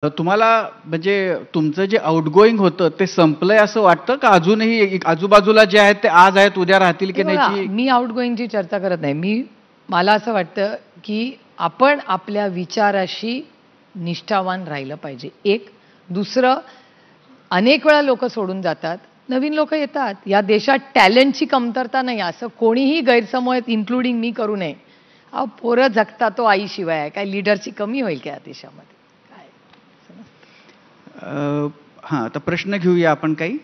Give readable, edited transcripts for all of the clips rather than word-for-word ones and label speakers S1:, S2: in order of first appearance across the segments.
S1: तुम्हाला म्हणजे तुमचं जे आउटगोइंग होतं ते संपलंय असं वाटतं का अजूनही आजूबाजूला जे आहेत ते आज आहेत उद्या राहतील की
S2: बघा,
S1: नाही?
S2: मी आउटगोईंगची चर्चा करत नाही. मला असं वाटतं की आपण आपल्या विचाराशी निष्ठावान राहिलं पाहिजे. एक. दुसरं, अनेक वेळा लोक सोडून जातात, नवीन लोक येतात. या देशात टॅलेंटची कमतरता नाही असं कोणीही गैरसमज इन्क्लुडिंग मी करू नये. पोरं जगता तो आईशिवाय आहे. काय लीडरची कमी होईल का या देशामध्ये? काय
S1: हां, आता प्रश्न घेऊया आपण काही.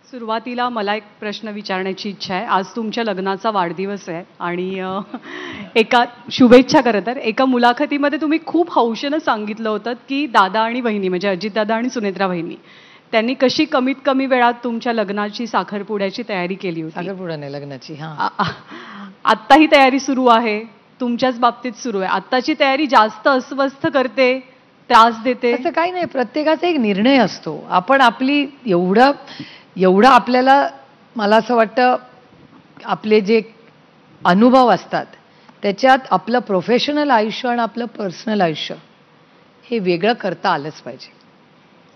S3: सुरुवातीला मला एक प्रश्न विचारण्याची इच्छा आहे. आज तुमच्या लग्नाचा वाढदिवस आहे आणि एका शुभेच्छा खरं तर एका मुलाखतीमध्ये तुम्ही खूप हौशेनं सांगितलं होतं की दादा आणि बहिणी म्हणजे अजितदादा आणि सुनेत्रा बहिणी त्यांनी कशी कमीत कमी वेळात तुमच्या लग्नाची साखरपुड्याची तयारी केली होती.
S2: साखरपुडा नाही, लग्नाची. हां,
S3: आत्ता ही तयारी सुरू आहे, तुमच्याच बाबतीत सुरू आहे. आत्ताची तयारी जास्त अस्वस्थ करते, त्रास देते?
S2: असं काही नाही, प्रत्येकाचा एक निर्णय असतो. आपण आपली एवढं आपल्याला, मला असं वाटतं आपले जे अनुभव असतात त्याच्यात आपलं प्रोफेशनल आयुष्य आणि आपलं पर्सनल आयुष्य हे वेगळं करता आलंच पाहिजे.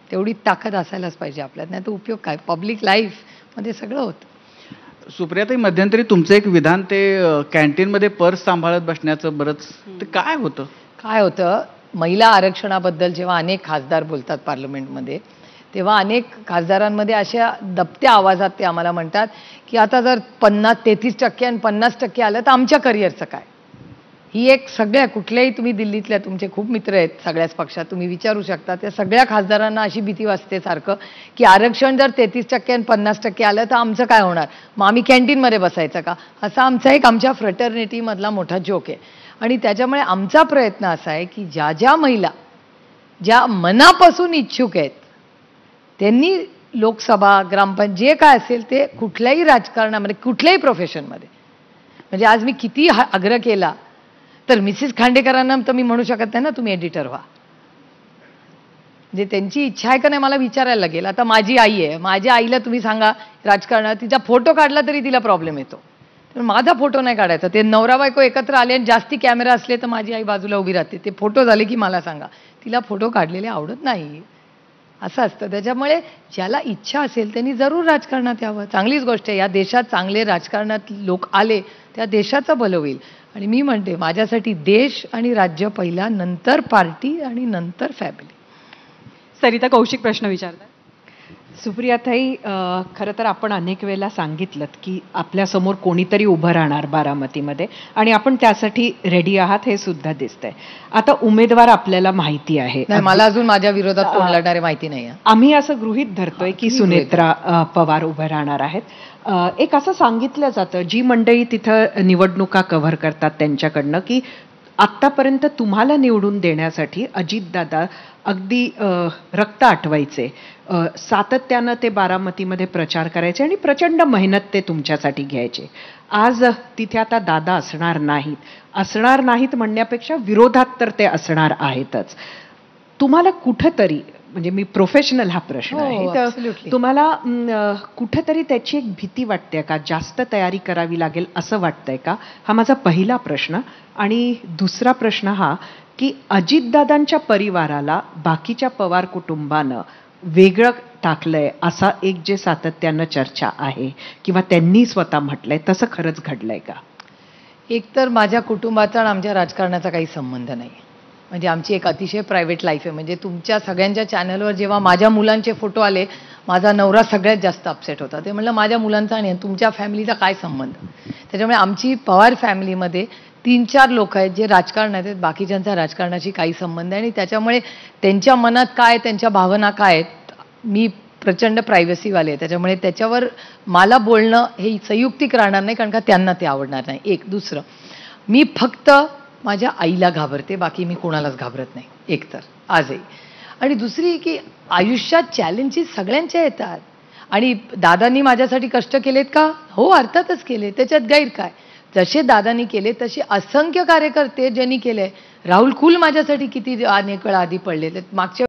S2: तेवढी ताकद असायलाच पाहिजे आपल्यात, नाही तर उपयोग काय? पब्लिक लाईफमध्ये सगळं होतं.
S1: सुप्रियाताई, मध्यंतरी तुमचं एक विधान ते कॅन्टीनमध्ये पर्स सांभाळत बसण्याचं बरंच, ते काय होतं?
S2: काय होतं, महिला आरक्षणाबद्दल जेव्हा अनेक खासदार बोलतात पार्लमेंटमध्ये, तेव्हा अनेक खासदारांमध्ये अशा दबत्या आवाजात ते आम्हाला म्हणतात की आता जर 33% आणि 50% आलं तर आमच्या करिअरचं काय? ही एक सगळ्या, कुठल्याही तुम्ही दिल्लीतल्या तुमचे खूप मित्र आहेत सगळ्याच पक्षात, तुम्ही विचारू शकता. त्या सगळ्या खासदारांना अशी भीती वाटते सारखं की आरक्षण जर 33% आणि 50% आलं तर आमचं काय होणार? मग आम्ही कॅन्टीनमध्ये बसायचं का? असा आमच्या फ्रटर्निटीमधला मोठा जोक आहे. आणि त्याच्यामुळे आमचा प्रयत्न असा आहे की ज्या ज्या महिला ज्या मनापासून इच्छुक आहेत त्यांनी लोकसभा, ग्रामपंचायत जे काय असेल ते कुठल्याही राजकारणामध्ये, कुठल्याही प्रोफेशनमध्ये, म्हणजे आज मी किती आग्रह केला तर मिसेस खांडेकरांना तर मी म्हणू शकत नाही ना तुम्ही एडिटर व्हा. म्हणजे त्यांची इच्छा आहे का नाही मला विचारायला लागेल. आता माझी आई आहे, माझ्या आईला तुम्ही सांगा राजकारणात तिचा फोटो काढला तरी तिला प्रॉब्लेम येतो. तर माझा फोटो नाही काढायचा. ते नवरा बायको एकत्र आले आणि जास्ती कॅमेरा असले तर माझी आई बाजूला उभी राहते. ते फोटो झाले की मला सांगा. तिला फोटो काढलेले आवडत नाही, असं असतं. त्याच्यामुळे ज्याला इच्छा असेल त्यांनी जरूर राजकारणात यावं. चांगलीच गोष्ट आहे. या देशात चांगले राजकारणात लोक आले त्या देशाचं भलं होईल. आणि मी म्हणते माझ्यासाठी देश आणि राज्य पहिला, नंतर पार्टी आणि नंतर फॅमिली.
S3: सरिता कौशिक प्रश्न विचारतात.
S4: सुप्रियाताई, खरं तर आपण अनेक वेळेला सांगितलं की आपल्यासमोर कोणीतरी उभं राहणार बारामतीमध्ये आणि आपण त्यासाठी रेडी आहात हे सुद्धा दिसतंय. आता उमेदवार आपल्याला माहिती आहे.
S2: मला अजून माझ्या विरोधात कोण लढणारे माहिती नाही.
S4: आम्ही असं गृहीत धरतोय की सुनेत्रा पवार उभं राहणार आहेत. एक असं सांगितलं जातं, जी मंडळी तिथं निवडणुका कव्हर करतात त्यांच्याकडनं, की आत्तापर्यंत तुम्हाला निवडून देण्यासाठी अजितदादा अगदी रक्त आटवायचे, सातत्यानं ते बारामतीमध्ये प्रचार करायचे आणि प्रचंड मेहनत ते तुमच्यासाठी घ्यायचे. आज तिथे आता दादा असणार नाहीत म्हणण्यापेक्षा विरोधात तर ते असणार आहेतच. तुम्हाला कुठंतरी, म्हणजे मी प्रोफेशनल हा प्रश्न आहे, तर तुम्हाला कुठंतरी त्याची एक भीती वाटते का? जास्त तयारी करावी लागेल असं वाटतंय का? हा माझा पहिला प्रश्न. आणि दुसरा प्रश्न हा की अजितदादांच्या परिवाराला बाकीच्या पवार कुटुंबानं वेगळं टाकलंय असा एक जे सातत्यानं चर्चा आहे किंवा त्यांनी स्वतः म्हटलंय, तसं खरंच घडलंय का?
S2: एकतर माझ्या कुटुंबाचा आणि आमच्या राजकारणाचा काही संबंध नाही. म्हणजे आमची एक अतिशय प्रायव्हेट लाईफ आहे. म्हणजे तुमच्या सगळ्यांच्या चॅनलवर जेव्हा माझ्या मुलांचे फोटो आले, माझा नवरा सगळ्यात जास्त अपसेट होता. ते म्हणलं माझ्या मुलांचा आणि तुमच्या फॅमिलीचा काय संबंध? त्याच्यामुळे आमची पवार फॅमिलीमध्ये 3-4 लोक आहेत जे राजकारणात आहेत, बाकीच्यांचा राजकारणाशी काही संबंध आहे. आणि त्याच्यामुळे त्यांच्या मनात काय, त्यांच्या भावना काय आहेत, मी प्रचंड प्रायव्हसीवाले आहे. त्याच्यामुळे त्याच्यावर मला बोलणं हे संयुक्तिक राहणार नाही, कारण का त्यांना ते आवडणार नाही. एक. दुसरं, मी फक्त माझ्या आईला घाबरते, बाकी मी कोणालाच घाबरत नाही एकतर आजही. आणि दुसरी की आयुष्यात चॅलेंजेस सगळ्यांच्या येतात. आणि दादांनी माझ्यासाठी कष्ट केलेत का? हो, अर्थातच केले. त्याच्यात गैर काय? जसे दादांनी केले तसे असंख्य कार्यकर्ते ज्यांनी केले. राहुल कुल माझ्यासाठी किती अनेक वेळा आधी पडले. मागच्या